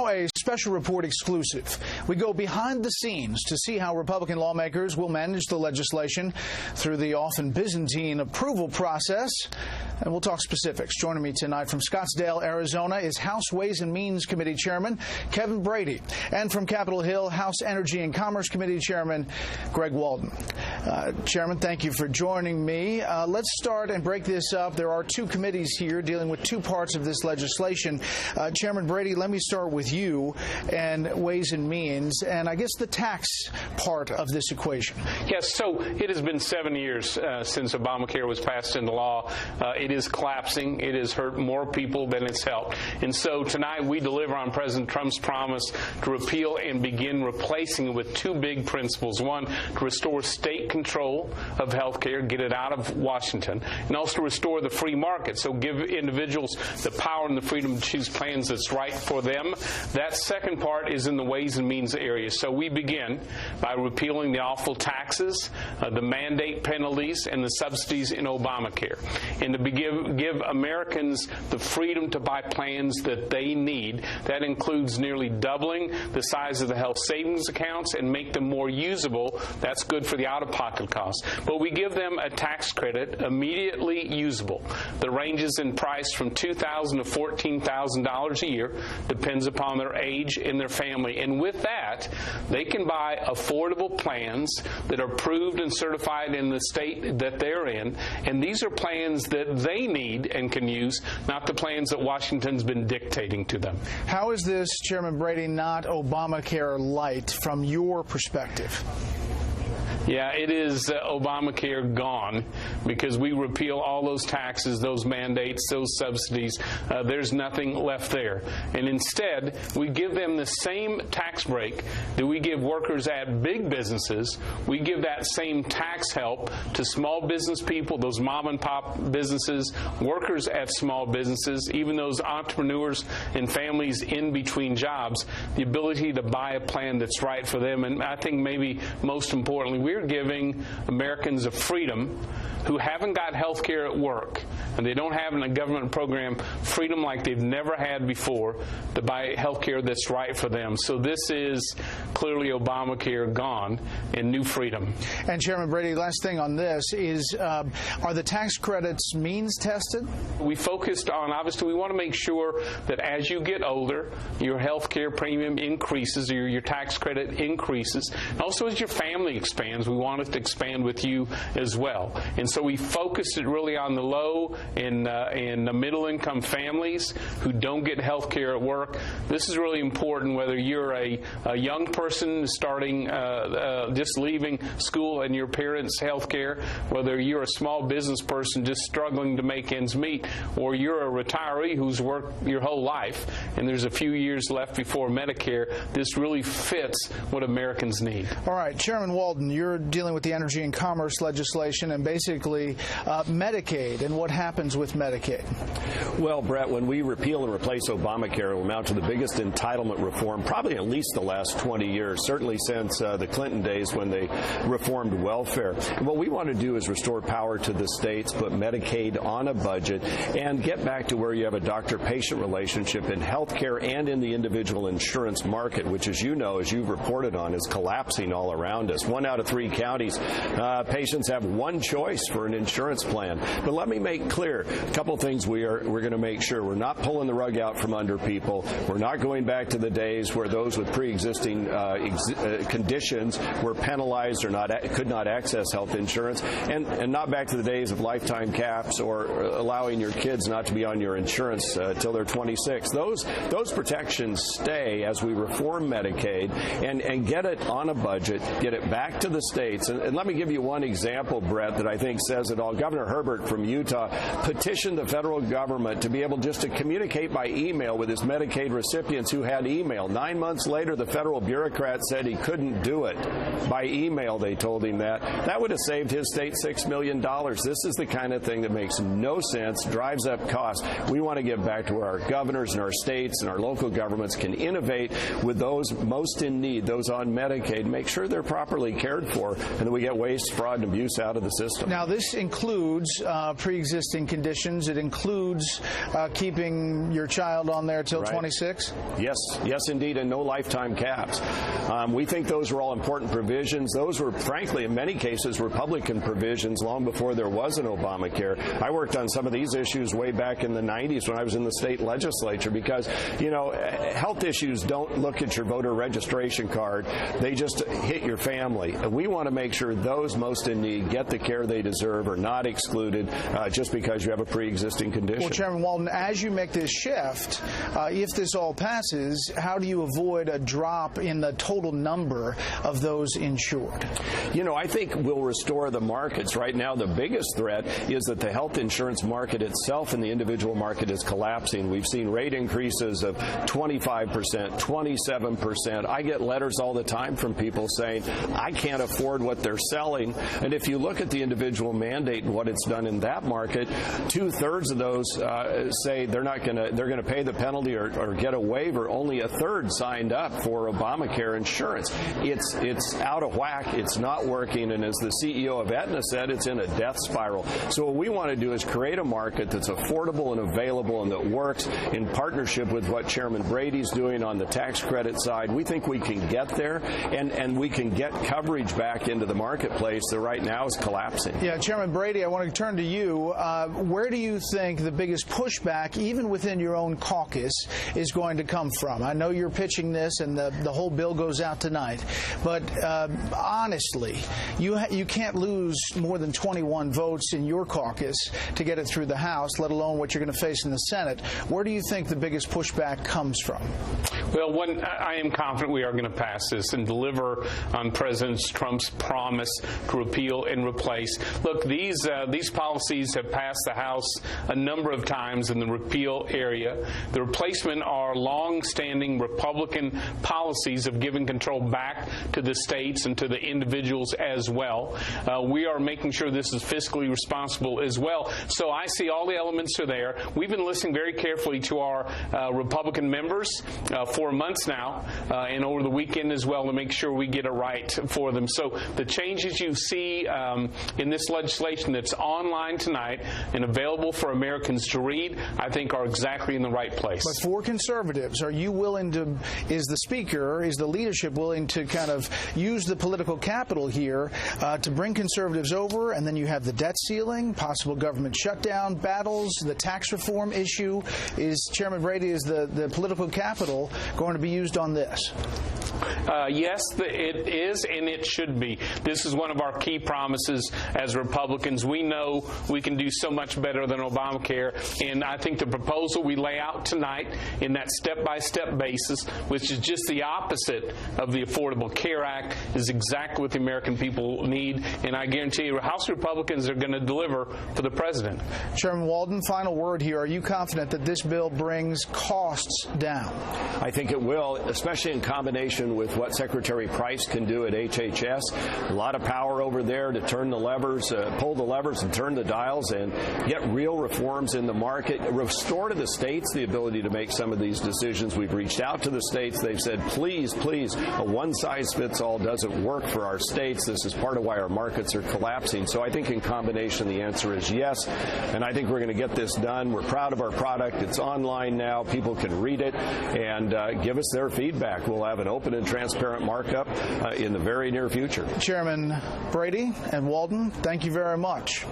Now a special report exclusive. We go behind the scenes to see how Republican lawmakers will manage the legislation through the often Byzantine approval process. And we'll talk specifics. Joining me tonight from Scottsdale, Arizona, is House Ways and Means Committee Chairman Kevin Brady. And from Capitol Hill, House Energy and Commerce Committee Chairman Greg Walden. Chairman, thank you for joining me. Let's start and break this up. There are two committees here dealing with two parts of this legislation. Chairman Brady, let me start with you and Ways and Means, and I guess the tax part of this equation. Yes, so it has been 7 years since Obamacare was passed into law. It is collapsing. It has hurt more people than it's helped. And so tonight we deliver on President Trump's promise to repeal and begin replacing it with two big principles. One, to restore state control of health care, get it out of Washington, and also to restore the free market, so give individuals the power and the freedom to choose plans that's right for them. That second part is in the Ways and Means area. So we begin by repealing the awful taxes, the mandate penalties, and the subsidies in Obamacare, and to give Americans the freedom to buy plans that they need. That includes nearly doubling the size of the health savings accounts and make them more usable. That's good for the out-of-pocket costs. But we give them a tax credit immediately usable that ranges in price from $2,000 to $14,000 a year, depends upon their age and their family. And with that, they can buy affordable plans that are approved and certified in the state that they're in. And these are plans that they need and can use, not the plans that Washington's been dictating to them. How is this, Chairman Brady, not Obamacare light from your perspective? Yeah, it is Obamacare gone, because we repeal all those taxes, those mandates, those subsidies. There's nothing left there. And instead, we give them the same tax break that we give workers at big businesses. We give that same tax help to small business people, those mom and pop businesses, workers at small businesses, even those entrepreneurs and families in between jobs, the ability to buy a plan that's right for them. And I think maybe most importantly, we're giving Americans a freedom who haven't got health care at work and they don't have in a government program freedom like they've never had before to buy health care that's right for them. So this is clearly Obamacare gone and new freedom. And Chairman Brady, last thing on this is, are the tax credits means tested? We focused on, obviously, we want to make sure that as you get older, your health care premium increases, or your tax credit increases. And also as your family expands, we want it to expand with you as well. And so we focused it really on the low and the middle income families who don't get health care at work. This is really important whether you're a young person starting, just leaving school and your parents' health care, whether you're a small business person just struggling to make ends meet, or you're a retiree who's worked your whole life and there's a few years left before Medicare. This really fits what Americans need. All right, Chairman Walden, you're dealing with the energy and commerce legislation and basically Medicaid and what happens with Medicaid. Well, Brett, when we repeal and replace Obamacare, it will amount to the biggest entitlement reform probably at least the last 20 years, certainly since the Clinton days when they reformed welfare. And what we want to do is restore power to the states, put Medicaid on a budget, and get back to where you have a doctor-patient relationship in health care and in the individual insurance market, which, as you know, as you've reported on, is collapsing all around us. 1 out of 3 counties, patients have one choice for an insurance plan. But let me make clear a couple things we're going to make sure. We're not pulling the rug out from under people. We're not going back to the days where those with pre-existing conditions were penalized or could not access health insurance, and not back to the days of lifetime caps or allowing your kids not to be on your insurance till they're 26. Those protections stay as we reform Medicaid and get it on a budget, get it back to the states. And let me give you one example, Brett, that I think says it all. Governor Herbert from Utah petitioned the federal government to be able just to communicate by email with his Medicaid recipients who had email. 9 months later, the federal bureaucrat said he couldn't do it. By email, they told him that. That would have saved his state $6 million. This is the kind of thing that makes no sense, drives up costs. We want to get back to where our governors and our states and our local governments can innovate with those most in need, those on Medicaid, make sure they're properly cared for, and then we get waste, fraud, and abuse out of the system. Now, this includes pre-existing conditions. It includes keeping your child on there till 26? Yes, indeed, and no lifetime caps. We think those are all important provisions. Those were, frankly, in many cases, Republican provisions long before there was an Obamacare. I worked on some of these issues way back in the 90s when I was in the state legislature because, health issues don't look at your voter registration card. They just hit your family. We want to make sure those most in need get the care they deserve, are not excluded just because you have a pre-existing condition. Well, Chairman Walden, as you make this shift, if this all passes, how do you avoid a drop in the total number of those insured? I think we'll restore the markets. Right now, the biggest threat is that the health insurance market itself and the individual market is collapsing. We've seen rate increases of 25%, 27%. I get letters all the time from people saying, I can't afford what they're selling. And if you look at the individual mandate and what it's done in that market, 2/3 of those say they're going to pay the penalty or get a waiver. Only 1/3 signed up for Obamacare insurance. It's out of whack. It's not working. And as the CEO of Aetna said, it's in a death spiral. So what we want to do is create a market that's affordable and available and that works in partnership with what Chairman Brady's doing on the tax credit side. We think we can get there, and we can get coverage back into the marketplace that right now is collapsing. Yeah, Chairman Brady, I want to turn to you. Where do you think the biggest pushback, even within your own caucus, is going to come from? I know you're pitching this, and the whole bill goes out tonight. But honestly, you can't lose more than 21 votes in your caucus to get it through the House, let alone what you're going to face in the Senate. Where do you think the biggest pushback comes from? Well, I am confident we are going to pass this and deliver on President Trump's promise to repeal and replace. Look, these policies have passed the House a number of times in the repeal area. The replacement are long-standing Republican policies of giving control back to the states and to the individuals as well. We are making sure this is fiscally responsible as well. So I see all the elements are there. We've been listening very carefully to our Republican members for months now, and over the weekend as well, to make sure we get it right for them. So the changes you see in this legislation that's online tonight and available for Americans to read, I think are exactly in the right place. But for conservatives, are you willing to, is the leadership willing to kind of use the political capital here to bring conservatives over, and then you have the debt ceiling, possible government shutdown battles, the tax reform issue? Is Chairman Brady, is the political capital going to be used on this? Yes, it is, and it should be. This is one of our key promises as Republicans. We know we can do so much better than Obamacare, and I think the proposal we lay out tonight in that step-by-step basis, which is just the opposite of the Affordable Care Act, is exactly what the American people need, and I guarantee you House Republicans are going to deliver for the president. Chairman Walden, final word here. Are you confident that this bill brings costs down? I think it will, especially in combination with what Secretary Price can do at HHS. A lot of power over there to turn the levers, pull the levers and turn the dials and get real reforms in the market. Restore to the states the ability to make some of these decisions. We've reached out to the states. They've said, please, a one-size-fits-all doesn't work for our states. This is part of why our markets are collapsing. So I think in combination the answer is yes, and I think we're going to get this done. We're proud of our product. It's online now. People can read it and give us their feedback. We'll have an open and transparent markup in the very near future. Chairman Brady and Walden, thank you very much.